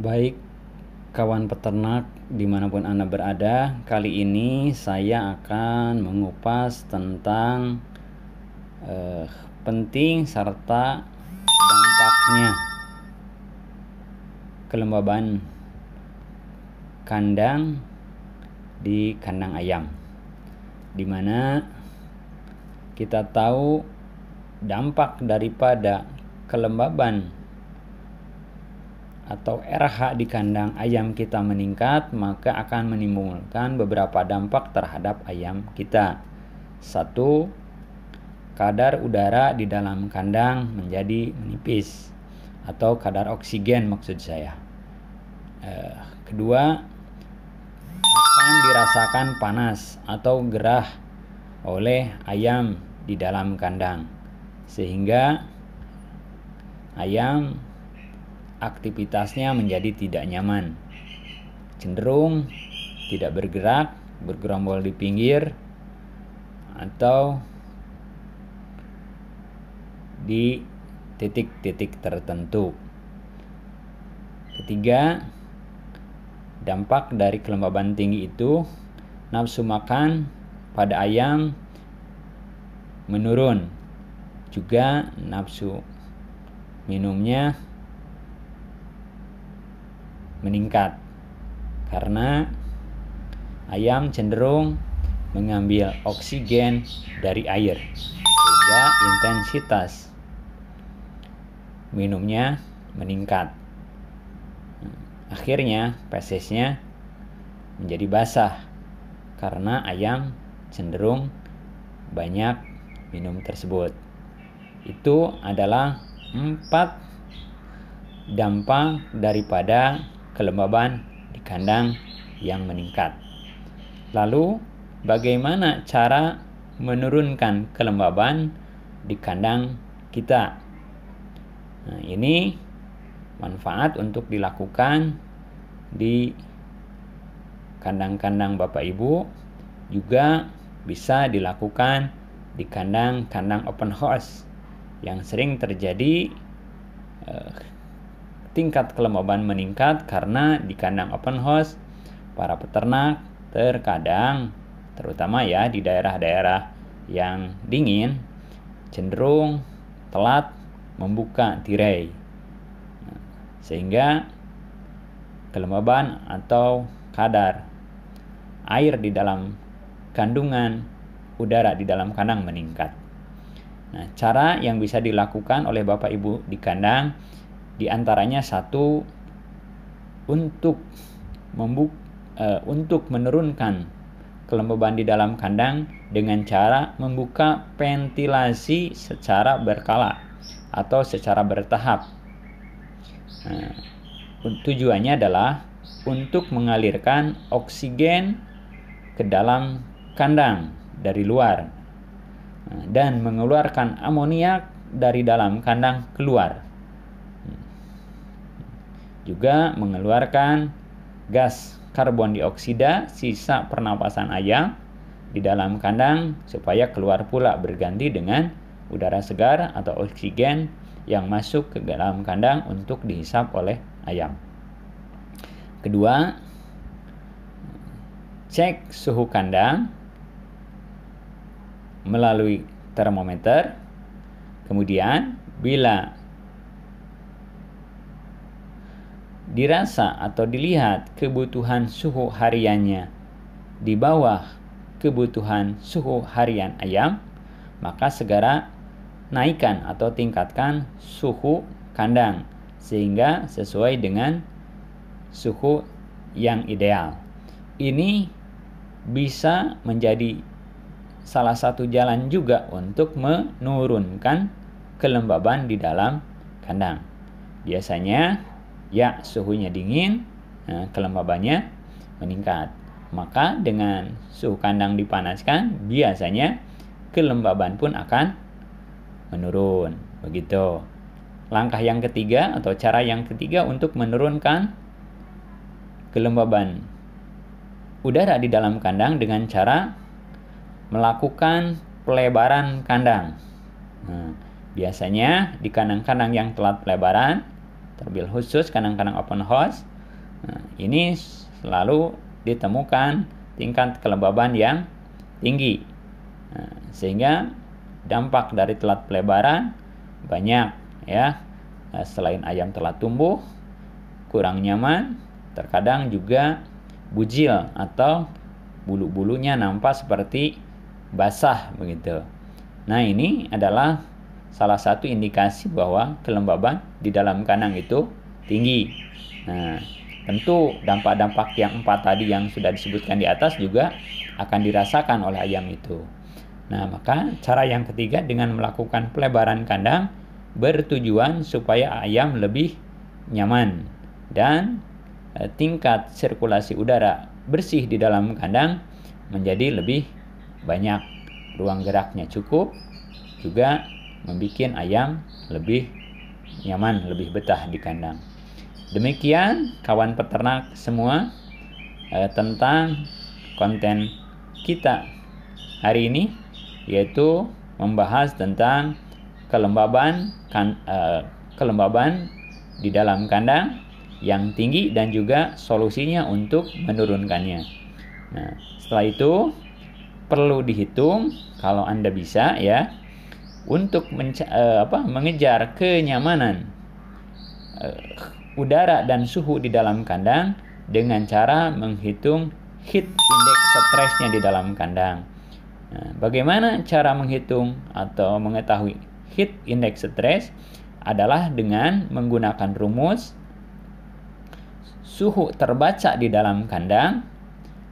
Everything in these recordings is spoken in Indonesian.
Baik, kawan peternak dimanapun Anda berada, kali ini saya akan mengupas tentang penting serta dampaknya kelembaban kandang di kandang ayam, dimana kita tahu dampak daripada kelembaban atau RH di kandang ayam kita meningkat, maka akan menimbulkan beberapa dampak terhadap ayam kita. Satu, kadar udara di dalam kandang menjadi menipis, atau kadar oksigen maksud saya. Kedua, akan dirasakan panas atau gerah oleh ayam di dalam kandang, sehingga ayam aktivitasnya menjadi tidak nyaman, cenderung tidak bergerak, bergerombol di pinggir atau di titik-titik tertentu. Ketiga, dampak dari kelembaban tinggi itu, nafsu makan pada ayam menurun, juga nafsu minumnya meningkat karena ayam cenderung mengambil oksigen dari air, sehingga intensitas minumnya meningkat. Akhirnya fesesnya menjadi basah karena ayam cenderung banyak minum tersebut. Itu adalah 4 dampak daripada kelembaban di kandang yang meningkat. Lalu, bagaimana cara menurunkan kelembaban di kandang kita? Nah, ini manfaat untuk dilakukan di kandang-kandang Bapak Ibu, juga bisa dilakukan di kandang-kandang open house yang sering terjadi tingkat kelembaban meningkat karena di kandang open house para peternak terkadang, terutama ya di daerah-daerah yang dingin, cenderung telat membuka tirai, sehingga kelembaban atau kadar air di dalam kandungan udara di dalam kandang meningkat. Nah, cara yang bisa dilakukan oleh Bapak Ibu di kandang di antaranya satu, untuk menurunkan kelembaban di dalam kandang dengan cara membuka ventilasi secara berkala atau secara bertahap. Nah, tujuannya adalah untuk mengalirkan oksigen ke dalam kandang dari luar dan mengeluarkan amoniak dari dalam kandang keluar, juga mengeluarkan gas karbon dioksida sisa pernapasan ayam di dalam kandang supaya keluar pula berganti dengan udara segar atau oksigen yang masuk ke dalam kandang untuk dihisap oleh ayam. Kedua, cek suhu kandang melalui termometer. Kemudian bila dirasa atau dilihat kebutuhan suhu hariannya di bawah kebutuhan suhu harian ayam, maka segera naikkan atau tingkatkan suhu kandang sehingga sesuai dengan suhu yang ideal. Ini bisa menjadi salah satu jalan juga untuk menurunkan kelembaban di dalam kandang. Biasanya ya suhunya dingin, kelembabannya meningkat. Maka dengan suhu kandang dipanaskan, biasanya kelembaban pun akan menurun. Begitu. Langkah yang ketiga atau cara yang ketiga untuk menurunkan kelembaban udara di dalam kandang dengan cara melakukan pelebaran kandang. Biasanya di kandang-kandang yang telat pelebaran, terbil khusus kandang-kandang open house. Nah, ini selalu ditemukan tingkat kelembaban yang tinggi. Nah, sehingga dampak dari telat pelebaran banyak ya. Selain ayam telat tumbuh, kurang nyaman, terkadang juga bujil atau bulu-bulunya nampak seperti basah begitu. Nah, ini adalah salah satu indikasi bahwa kelembaban di dalam kandang itu tinggi. Nah, tentu dampak-dampak yang 4 tadi yang sudah disebutkan di atas juga akan dirasakan oleh ayam itu. Nah, maka cara yang ketiga dengan melakukan pelebaran kandang bertujuan supaya ayam lebih nyaman dan tingkat sirkulasi udara bersih di dalam kandang menjadi lebih banyak, ruang geraknya cukup, juga membuat ayam lebih nyaman, lebih betah di kandang. Demikian kawan peternak semua tentang konten kita hari ini, yaitu membahas tentang kelembaban di dalam kandang yang tinggi dan juga solusinya untuk menurunkannya. Nah, setelah itu perlu dihitung kalau Anda bisa ya untuk mengejar kenyamanan udara dan suhu di dalam kandang dengan cara menghitung heat index stresnya di dalam kandang. Nah, bagaimana cara menghitung atau mengetahui heat index stress adalah dengan menggunakan rumus suhu terbaca di dalam kandang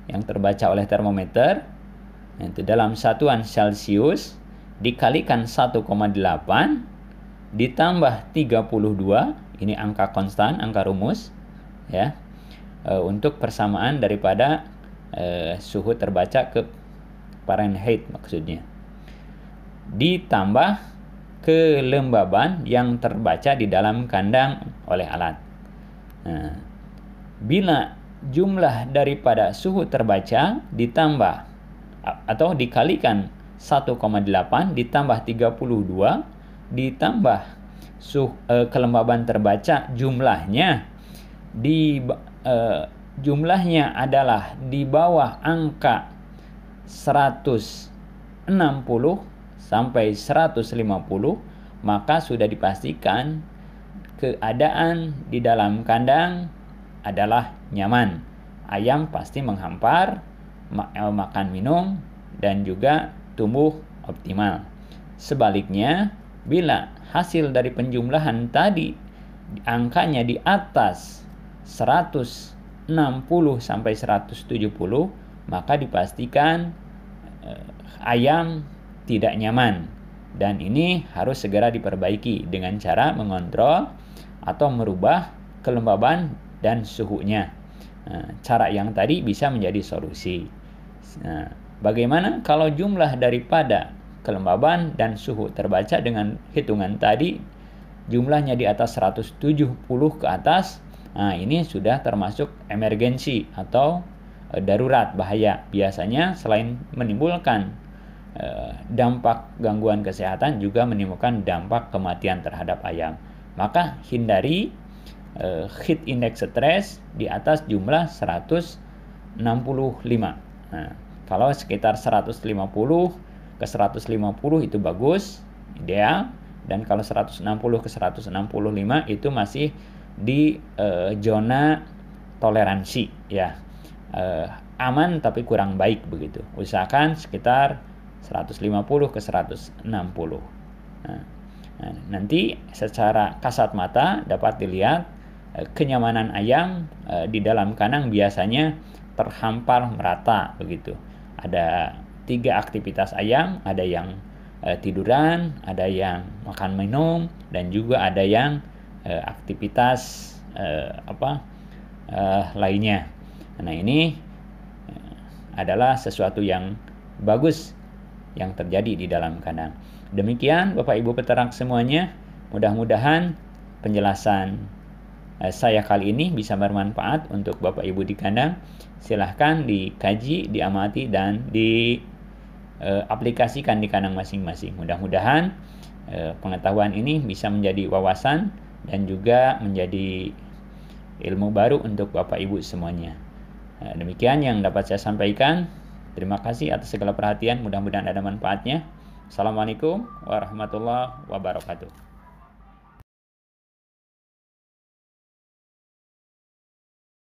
yang terbaca oleh termometer itu dalam satuan Celcius dikalikan 1,8 ditambah 32, ini angka konstan, angka rumus ya, untuk persamaan daripada suhu terbaca ke Fahrenheit maksudnya, ditambah kelembaban yang terbaca di dalam kandang oleh alat. Nah, bila jumlah daripada suhu terbaca ditambah atau dikalikan 1,8 ditambah 32 ditambah kelembaban terbaca jumlahnya jumlahnya adalah di bawah angka 160 sampai 150, maka sudah dipastikan keadaan di dalam kandang adalah nyaman. Ayam pasti menghampar, makan minum, dan juga tumbuh optimal. Sebaliknya, bila hasil dari penjumlahan tadi angkanya di atas 160 sampai 170, maka dipastikan ayam tidak nyaman. Dan ini harus segera diperbaiki dengan cara mengontrol atau merubah kelembaban dan suhunya. Cara yang tadi bisa menjadi solusi. Bagaimana kalau jumlah daripada kelembaban dan suhu terbaca dengan hitungan tadi jumlahnya di atas 170 ke atas? Nah, ini sudah termasuk emergensi atau darurat bahaya. Biasanya selain menimbulkan dampak gangguan kesehatan juga menimbulkan dampak kematian terhadap ayam. Maka hindari heat index stress di atas jumlah 165. Nah, kalau sekitar 150 ke 150 itu bagus, ideal, dan kalau 160 ke 165 itu masih di zona toleransi ya. Aman tapi kurang baik begitu. Usahakan sekitar 150 ke 160. Nah, nanti secara kasat mata dapat dilihat kenyamanan ayam di dalam kandang biasanya terhampar merata begitu. Ada 3 aktivitas ayam, ada yang tiduran, ada yang makan minum, dan juga ada yang aktivitas lainnya. Nah, ini adalah sesuatu yang bagus yang terjadi di dalam kandang. Demikian Bapak Ibu peternak semuanya, mudah-mudahan penjelasan saya kali ini bisa bermanfaat untuk Bapak Ibu di kandang. Silahkan dikaji, diamati, dan diaplikasikan di kandang masing-masing. Mudah-mudahan pengetahuan ini bisa menjadi wawasan dan juga menjadi ilmu baru untuk Bapak Ibu semuanya. Demikian yang dapat saya sampaikan. Terima kasih atas segala perhatian, mudah-mudahan ada manfaatnya. Assalamualaikum warahmatullahi wabarakatuh.